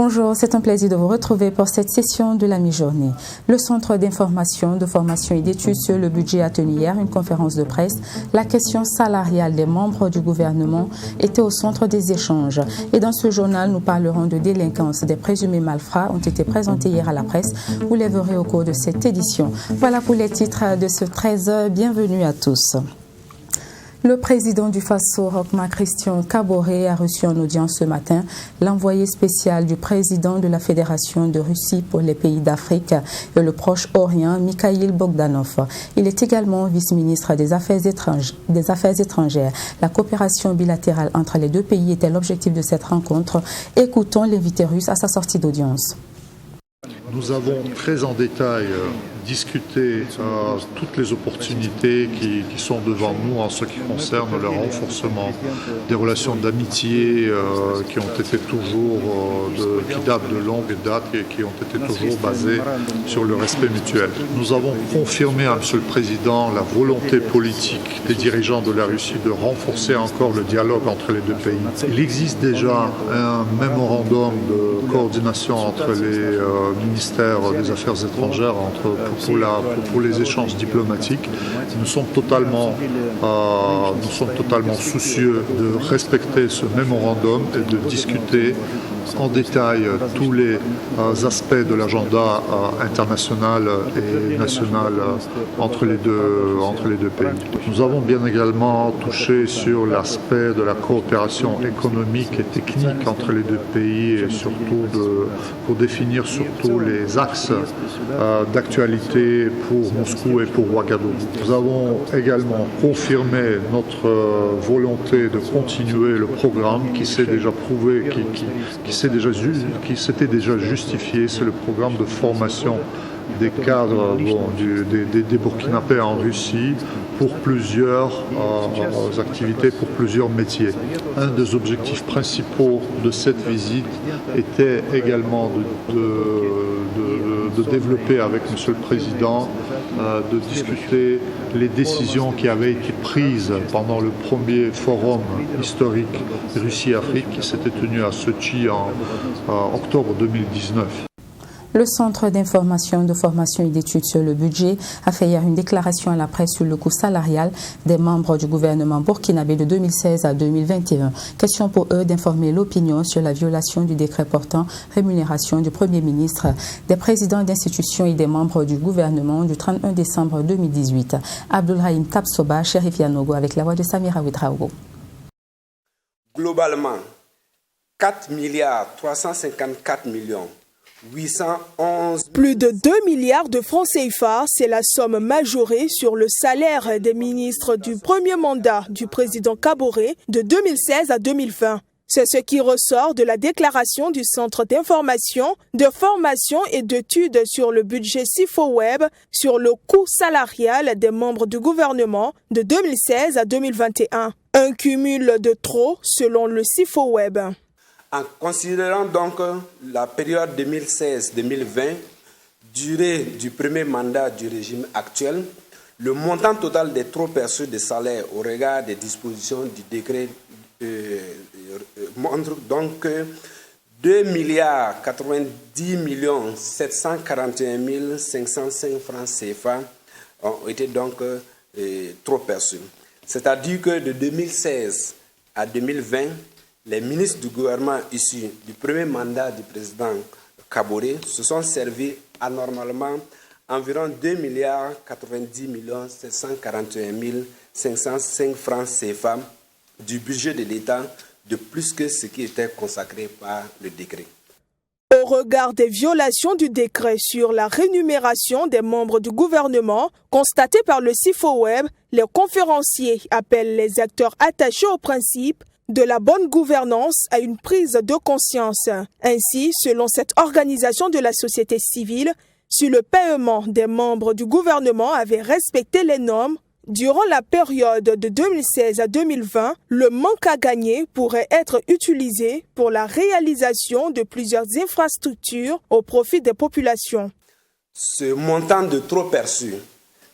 Bonjour, c'est un plaisir de vous retrouver pour cette session de la mi-journée. Le Centre d'information, de formation et d'études sur le budget a tenu hier une conférence de presse. La question salariale des membres du gouvernement était au centre des échanges. Et dans ce journal, nous parlerons de délinquance. Des présumés malfrats ont été présentés hier à la presse. Vous les verrez au cours de cette édition. Voilà pour les titres de ce 13h. Bienvenue à tous. Le président du FASO, Rochma Christian Kaboré, a reçu en audience ce matin l'envoyé spécial du président de la Fédération de Russie pour les pays d'Afrique et le Proche-Orient, Mikhail Bogdanov. Il est également vice-ministre des Affaires étrangères. La coopération bilatérale entre les deux pays était l'objectif de cette rencontre. Écoutons l'invité russe à sa sortie d'audience. Nous avons très en détail discuté toutes les opportunités qui sont devant nous en ce qui concerne le renforcement des relations d'amitié qui ont été toujours, qui datent de longue date et qui ont été toujours basées sur le respect mutuel. Nous avons confirmé à M. le Président la volonté politique des dirigeants de la Russie de renforcer encore le dialogue entre les deux pays. Il existe déjà un mémorandum de coordination entre les ministères des Affaires étrangères pour les échanges diplomatiques. Nous sommes totalement soucieux de respecter ce mémorandum et de discuter en détail tous les aspects de l'agenda international et national entre les deux pays. Nous avons bien également touché sur l'aspect de la coopération économique et technique entre les deux pays et surtout pour définir surtout les axes d'actualité pour Moscou et pour Ouagadougou. Nous avons également confirmé notre volonté de continuer le programme qui s'est déjà prouvé, qui s'était déjà justifié, c'est le programme de formation des cadres des Burkinabés en Russie pour plusieurs activités, pour plusieurs métiers. Un des objectifs principaux de cette visite était également de développer avec M. le Président, de discuter les décisions qui avaient été prises pendant le premier forum historique Russie-Afrique qui s'était tenu à Sochi en octobre 2019. Le Centre d'information, de formation et d'études sur le budget a fait hier une déclaration à la presse sur le coût salarial des membres du gouvernement burkinabé de 2016 à 2021. Question pour eux d'informer l'opinion sur la violation du décret portant rémunération du Premier ministre, des présidents d'institutions et des membres du gouvernement du 31 décembre 2018. Abdulrahim Tapsoba, Chérif Yanogo, avec la voix de Samira Ouedraogo. Globalement, 4 milliards 354 millions. 811. Plus de 2 milliards de francs CFA, c'est la somme majorée sur le salaire des ministres du premier mandat du président Kaboré de 2016 à 2020. C'est ce qui ressort de la déclaration du Centre d'information, de formation et d'études sur le budget CIFOWEB sur le coût salarial des membres du gouvernement de 2016 à 2021. Un cumul de trop selon le CIFOWEB. En considérant donc la période 2016-2020, durée du premier mandat du régime actuel, le montant total des trop perçus de salaire au regard des dispositions du décret montre donc que 2 milliards 90 millions 741 505 francs CFA ont été donc trop perçus. C'est-à-dire que de 2016 à 2020, les ministres du gouvernement issus du premier mandat du président Kaboré se sont servis anormalement environ 2 milliards 90 millions 741 505 francs CFA du budget de l'État de plus que ce qui était consacré par le décret. Au regard des violations du décret sur la rémunération des membres du gouvernement constatées par le CIFOWEB, les conférenciers appellent les acteurs attachés au principe de la bonne gouvernance à une prise de conscience. Ainsi, selon cette organisation de la société civile, si le paiement des membres du gouvernement avait respecté les normes, durant la période de 2016 à 2020, le manque à gagner pourrait être utilisé pour la réalisation de plusieurs infrastructures au profit des populations. Ce montant de trop perçu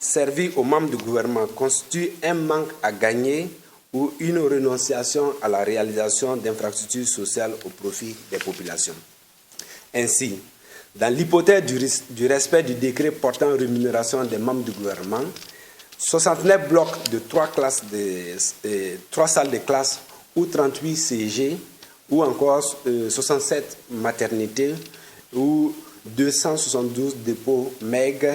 servi aux membres du gouvernement constitue un manque à gagner ou une renonciation à la réalisation d'infrastructures sociales au profit des populations. Ainsi, dans l'hypothèse du respect du décret portant rémunération des membres du gouvernement, 69 blocs de 3 salles de classe ou 38 CG ou encore 67 maternités ou 272 dépôts MEG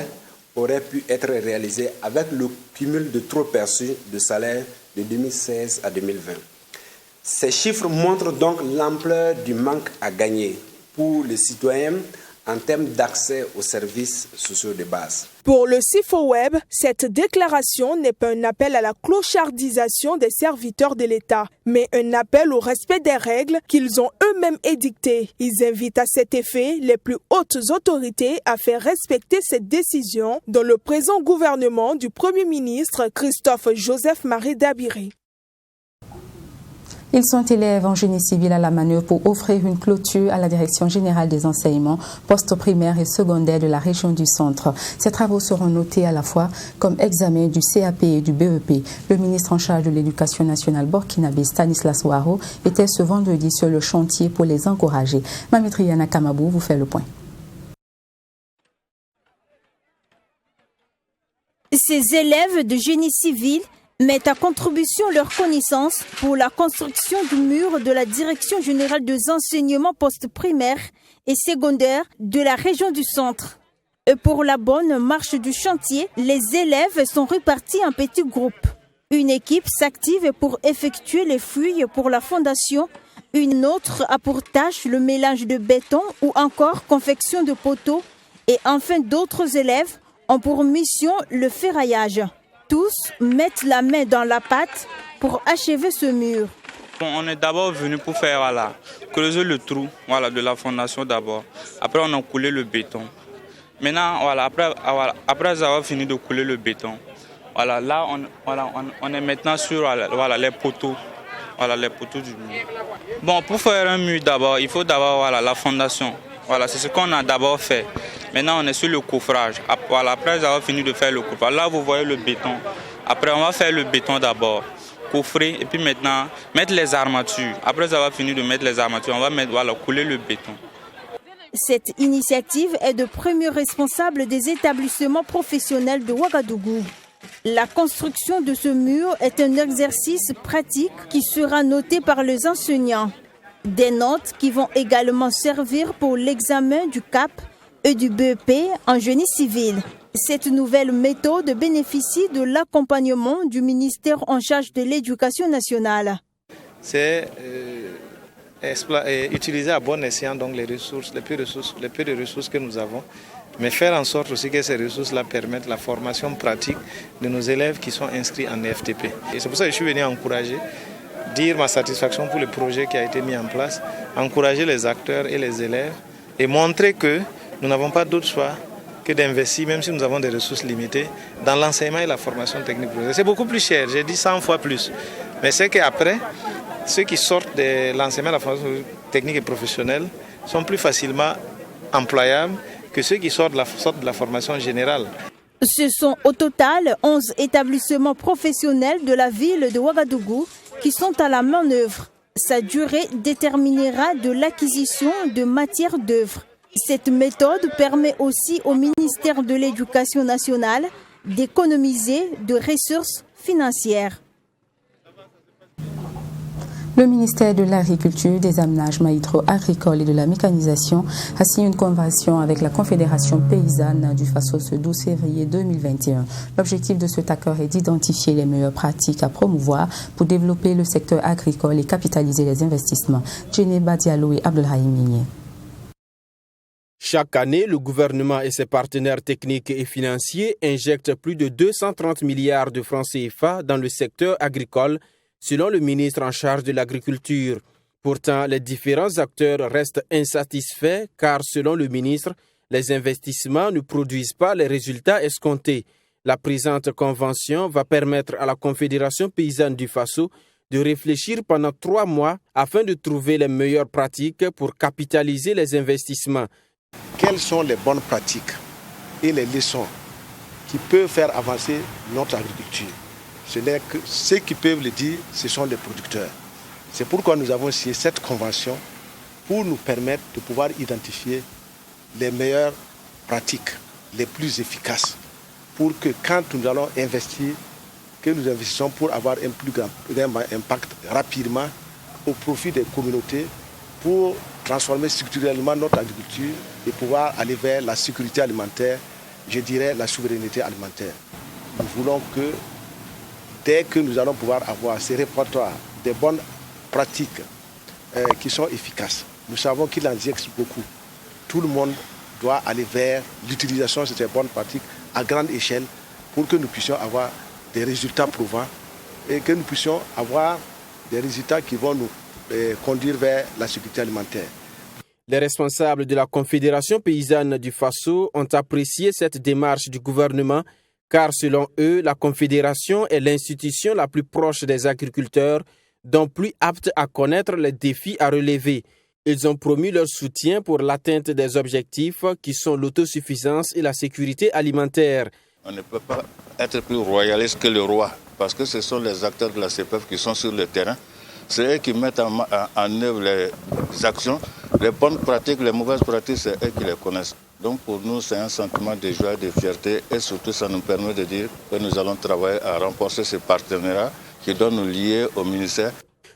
auraient pu être réalisés avec le cumul de trop perçus de salaire de 2016 à 2020. Ces chiffres montrent donc l'ampleur du manque à gagner pour les citoyens en termes d'accès aux services sociaux de base. Pour le CIFOWEB, cette déclaration n'est pas un appel à la clochardisation des serviteurs de l'État, mais un appel au respect des règles qu'ils ont eux-mêmes édictées. Ils invitent à cet effet les plus hautes autorités à faire respecter cette décision dans le présent gouvernement du Premier ministre Christophe Joseph-Marie Dabiri. Ils sont élèves en génie civil à la manœuvre pour offrir une clôture à la Direction générale des enseignements post-primaires et secondaires de la région du Centre. Ces travaux seront notés à la fois comme examen du CAP et du BEP. Le ministre en charge de l'Éducation nationale burkinabé Stanislas Ouaro était ce vendredi sur le chantier pour les encourager. Mamitriana Kamabou vous fait le point. Ces élèves de génie civil mettent à contribution leurs connaissances pour la construction du mur de la Direction générale des enseignements post-primaires et secondaires de la région du Centre. Et pour la bonne marche du chantier, les élèves sont répartis en petits groupes. Une équipe s'active pour effectuer les fouilles pour la fondation, une autre a pour tâche le mélange de béton ou encore confection de poteaux, et enfin d'autres élèves ont pour mission le ferraillage. Tous mettent la main dans la pâte pour achever ce mur. On est d'abord venu pour faire creuser le trou de la fondation d'abord. Après, on a coulé le béton. Maintenant, après avoir fini de couler le béton, là, on est maintenant sur les poteaux. Les poteaux du mur. Bon, pour faire un mur d'abord, il faut d'abord la fondation. C'est ce qu'on a d'abord fait. Maintenant, on est sur le coffrage. Après avoir fini de faire le coffrage, là, vous voyez le béton. Après, on va faire le béton d'abord, coffrer, et puis maintenant, mettre les armatures. Après avoir fini de mettre les armatures, on va couler le béton. Cette initiative est de premier responsable des établissements professionnels de Ouagadougou. La construction de ce mur est un exercice pratique qui sera noté par les enseignants. Des notes qui vont également servir pour l'examen du CAP et du BEP en génie civil. Cette nouvelle méthode bénéficie de l'accompagnement du ministère en charge de l'Éducation nationale. C'est utiliser à bon escient donc les peu de ressources que nous avons, mais faire en sorte aussi que ces ressources-là permettent la formation pratique de nos élèves qui sont inscrits en FTP. Et c'est pour ça que je suis venu encourager, dire ma satisfaction pour le projet qui a été mis en place, encourager les acteurs et les élèves et montrer que nous n'avons pas d'autre choix que d'investir, même si nous avons des ressources limitées, dans l'enseignement et la formation technique. C'est beaucoup plus cher, j'ai dit 100 fois plus. Mais c'est qu'après, ceux qui sortent de l'enseignement et la formation technique et professionnelle sont plus facilement employables que ceux qui sortent de la formation générale. Ce sont au total 11 établissements professionnels de la ville de Ouagadougou qui sont à la manœuvre. Sa durée déterminera de l'acquisition de matières d'œuvre. Cette méthode permet aussi au ministère de l'Éducation nationale d'économiser de ressources financières. Le ministère de l'Agriculture, des Aménagements hydro-agricoles et de la mécanisation a signé une convention avec la Confédération paysanne du Faso ce 12 février 2021. L'objectif de cet accord est d'identifier les meilleures pratiques à promouvoir pour développer le secteur agricole et capitaliser les investissements. Djeneba Diallo et Abdelrahim Migné. Chaque année, le gouvernement et ses partenaires techniques et financiers injectent plus de 230 milliards de francs CFA dans le secteur agricole, selon le ministre en charge de l'agriculture. Pourtant, les différents acteurs restent insatisfaits car, selon le ministre, les investissements ne produisent pas les résultats escomptés. La présente convention va permettre à la Confédération paysanne du Faso de réfléchir pendant 3 mois afin de trouver les meilleures pratiques pour capitaliser les investissements. Quelles sont les bonnes pratiques et les leçons qui peuvent faire avancer notre agriculture? Ce n'est que ceux qui peuvent le dire, ce sont les producteurs. C'est pourquoi nous avons signé cette convention pour nous permettre de pouvoir identifier les meilleures pratiques, les plus efficaces, pour que quand nous allons investir, que nous investissons pour avoir un plus grand impact rapidement au profit des communautés, pour transformer structurellement notre agriculture et pouvoir aller vers la sécurité alimentaire, je dirais la souveraineté alimentaire. Nous voulons que dès que nous allons pouvoir avoir ces répertoires, des bonnes pratiques qui sont efficaces, nous savons qu'il en existe beaucoup. Tout le monde doit aller vers l'utilisation de ces bonnes pratiques à grande échelle pour que nous puissions avoir des résultats prouvants et que nous puissions avoir des résultats qui vont nous conduire vers la sécurité alimentaire. Les responsables de la Confédération paysanne du Faso ont apprécié cette démarche du gouvernement car selon eux, la Confédération est l'institution la plus proche des agriculteurs, donc plus apte à connaître les défis à relever. Ils ont promis leur soutien pour l'atteinte des objectifs qui sont l'autosuffisance et la sécurité alimentaire. On ne peut pas être plus royaliste que le roi, parce que ce sont les acteurs de la CPF qui sont sur le terrain. C'est eux qui mettent en œuvre les actions, les bonnes pratiques, les mauvaises pratiques, c'est eux qui les connaissent. Donc pour nous, c'est un sentiment de joie, de fierté et surtout ça nous permet de dire que nous allons travailler à renforcer ces partenariats qui doivent nous lier au ministère.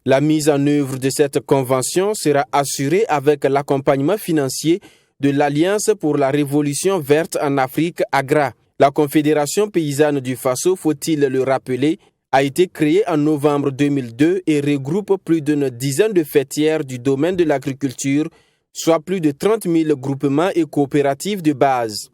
La mise en œuvre de cette convention sera assurée avec l'accompagnement financier de l'Alliance pour la Révolution verte en Afrique, AGRA. La Confédération paysanne du Faso, faut-il le rappeler, a été créée en novembre 2002 et regroupe plus d'une dizaine de fêtières du domaine de l'agriculture, soit plus de 30 000 groupements et coopératives de base.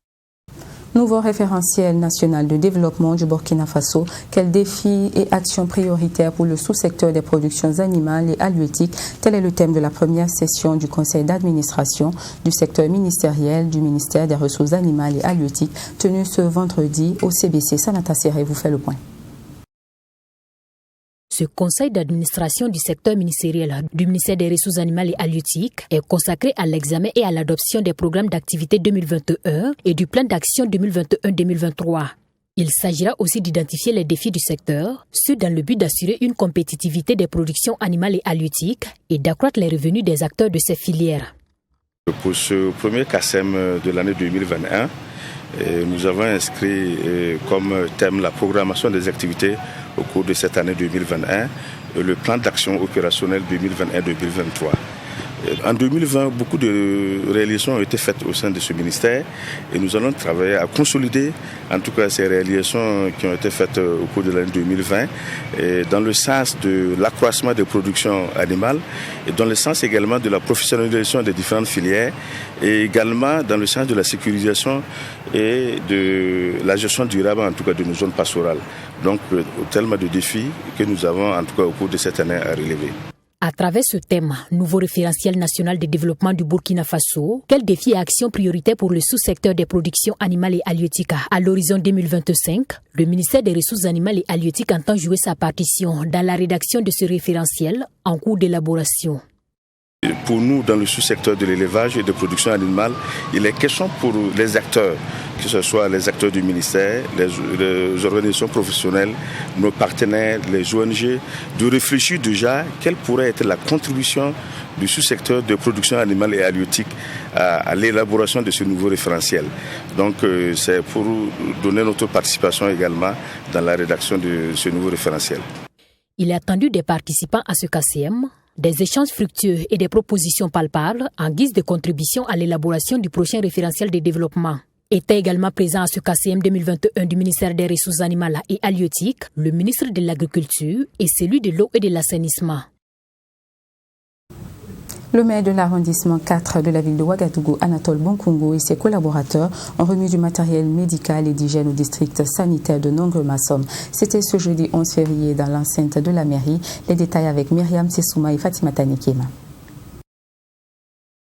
Nouveau référentiel national de développement du Burkina Faso, quels défis et actions prioritaires pour le sous-secteur des productions animales et halieutiques? Tel est le thème de la première session du conseil d'administration du secteur ministériel du ministère des Ressources animales et halieutiques, tenue ce vendredi au CBC. Sanata Serré vous fait le point. Ce conseil d'administration du secteur ministériel du ministère des Ressources animales et halieutiques est consacré à l'examen et à l'adoption des programmes d'activité 2021 et du plan d'action 2021-2023. Il s'agira aussi d'identifier les défis du secteur, ceux dans le but d'assurer une compétitivité des productions animales et halieutiques et d'accroître les revenus des acteurs de ces filières. Pour ce premier CACEM de l'année 2021, nous avons inscrit comme thème la programmation des activités au cours de cette année 2021 et le plan d'action opérationnel 2021-2023. En 2020, beaucoup de réalisations ont été faites au sein de ce ministère et nous allons travailler à consolider en tout cas ces réalisations qui ont été faites au cours de l'année 2020 et dans le sens de l'accroissement des productions animales et dans le sens également de la professionnalisation des différentes filières et également dans le sens de la sécurisation et de la gestion durable en tout cas de nos zones pastorales. Donc tellement de défis que nous avons en tout cas au cours de cette année à relever. À travers ce thème, nouveau référentiel national de développement du Burkina Faso, quels défis et actions prioritaires pour le sous-secteur des productions animales et halieutiques à l'horizon 2025, le ministère des Ressources animales et halieutiques entend jouer sa partition dans la rédaction de ce référentiel en cours d'élaboration. Pour nous, dans le sous-secteur de l'élevage et de production animale, il est question pour les acteurs, que ce soit les acteurs du ministère, les organisations professionnelles, nos partenaires, les ONG, de réfléchir déjà quelle pourrait être la contribution du sous-secteur de production animale et halieutique à l'élaboration de ce nouveau référentiel. Donc c'est pour donner notre participation également dans la rédaction de ce nouveau référentiel. Il est attendu des participants à ce KCM des échanges fructueux et des propositions palpables en guise de contribution à l'élaboration du prochain référentiel de développement. Était également présent à ce KCM 2021 du ministère des Ressources animales et halieutiques, le ministre de l'Agriculture et celui de l'eau et de l'assainissement. Le maire de l'arrondissement 4 de la ville de Ouagadougou, Anatole Bonkungo, et ses collaborateurs ont remis du matériel médical et d'hygiène au district sanitaire de Nongre-Massom. C'était ce jeudi 11 février dans l'enceinte de la mairie. Les détails avec Myriam Sessouma et Fatima Tanikema.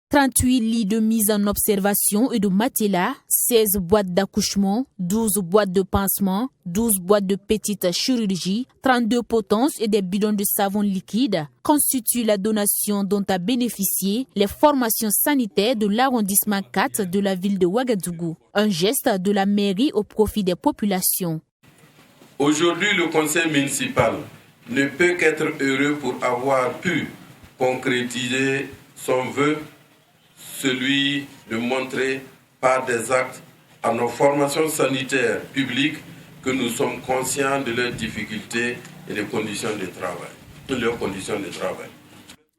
38 lits de mise en observation et de matelas, 16 boîtes d'accouchement, 12 boîtes de pansement, 12 boîtes de petite chirurgie, 32 potences et des bidons de savon liquide constituent la donation dont a bénéficié les formations sanitaires de l'arrondissement 4 de la ville de Ouagadougou. Un geste de la mairie au profit des populations. Aujourd'hui, le conseil municipal ne peut qu'être heureux pour avoir pu concrétiser son vœu celui de montrer par des actes à nos formations sanitaires publiques que nous sommes conscients de leurs difficultés et des conditions de travail, de leurs conditions de travail.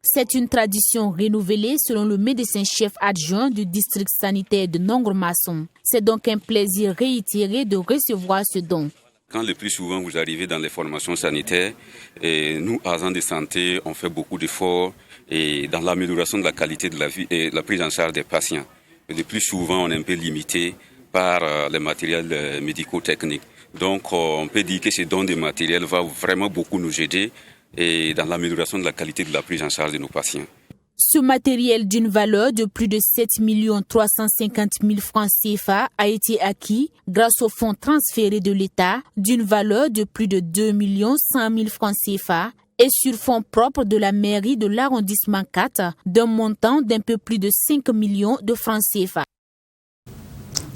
C'est une tradition renouvelée selon le médecin-chef adjoint du district sanitaire de Nongor-Mason. C'est donc un plaisir réitéré de recevoir ce don. Quand le plus souvent vous arrivez dans les formations sanitaires, et nous, agents de santé, on fait beaucoup d'efforts et dans l'amélioration de la qualité de la vie et la prise en charge des patients. Et le plus souvent, on est un peu limité par les matériels médico-techniques. Donc, on peut dire que ce don de matériel va vraiment beaucoup nous aider et dans l'amélioration de la qualité de la prise en charge de nos patients. Ce matériel d'une valeur de plus de 7 350 000 francs CFA a été acquis grâce aux fonds transférés de l'État d'une valeur de plus de 2 100 000 francs CFA et sur fonds propres de la mairie de l'arrondissement 4 d'un montant d'un peu plus de 5 millions de francs CFA.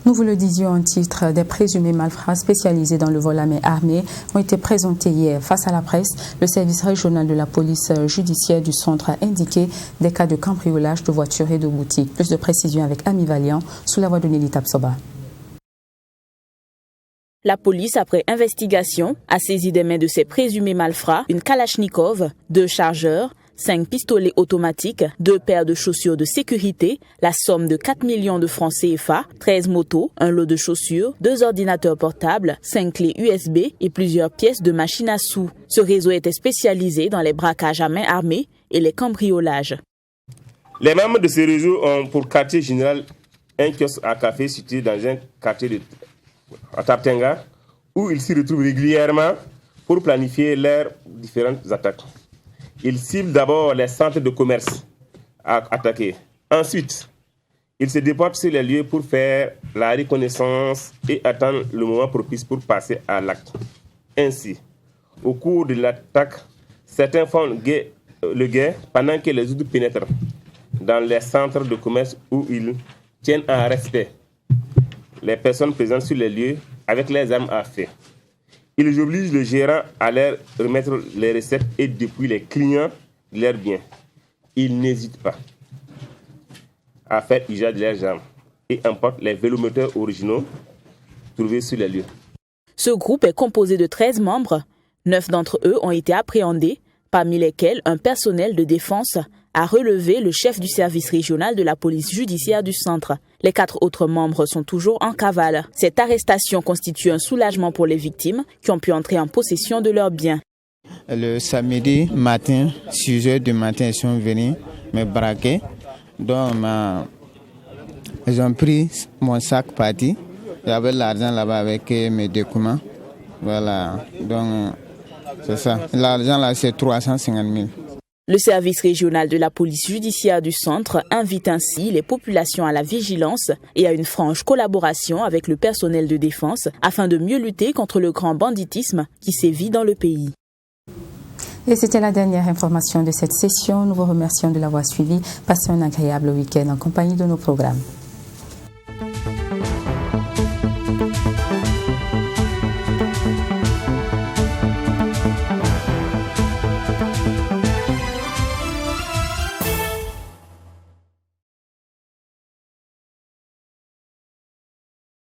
Nous vous le disions en titre, des présumés malfrats spécialisés dans le vol à main armée ont été présentés hier. Face à la presse, le service régional de la police judiciaire du centre a indiqué des cas de cambriolage de voitures et de boutiques. Plus de précisions avec Ami Valiant sous la voix de Nelly Tapsoba. La police, après investigation, a saisi des mains de ces présumés malfrats une Kalachnikov, 2 chargeurs, 5 pistolets automatiques, 2 paires de chaussures de sécurité, la somme de 4 millions de francs CFA, 13 motos, un lot de chaussures, 2 ordinateurs portables, 5 clés USB et plusieurs pièces de machines à sous. Ce réseau était spécialisé dans les braquages à main armée et les cambriolages. Les membres de ce réseau ont pour quartier général un kiosque à café situé dans un quartier à Taptenga où ils s'y retrouvent régulièrement pour planifier leurs différentes attaques. Ils ciblent d'abord les centres de commerce à attaquer. Ensuite, ils se déportent sur les lieux pour faire la reconnaissance et attendre le moment propice pour passer à l'acte. Ainsi, au cours de l'attaque, certains font le guet pendant que les autres pénètrent dans les centres de commerce où ils tiennent en respect les personnes présentes sur les lieux avec les armes à feu. Ils obligent le gérant à leur remettre les recettes et depuis les clients de leurs biens. Ils n'hésitent pas à faire usage de leurs armes et emportent les vélomoteurs originaux trouvés sur les lieux. Ce groupe est composé de 13 membres. 9 d'entre eux ont été appréhendés, parmi lesquels un personnel de défense a relevé le chef du service régional de la police judiciaire du centre. Les 4 autres membres sont toujours en cavale. Cette arrestation constitue un soulagement pour les victimes qui ont pu entrer en possession de leurs biens. Le samedi matin, 6h du matin, ils sont venus me braquer. Donc, ils ont pris mon sac parti. J'avais l'argent là-bas avec mes documents. Voilà, donc c'est ça. L'argent là, c'est 350 000. Le service régional de la police judiciaire du centre invite ainsi les populations à la vigilance et à une franche collaboration avec le personnel de défense afin de mieux lutter contre le grand banditisme qui sévit dans le pays. Et c'était la dernière information de cette session. Nous vous remercions de l'avoir suivi. Passez un agréable week-end en compagnie de nos programmes.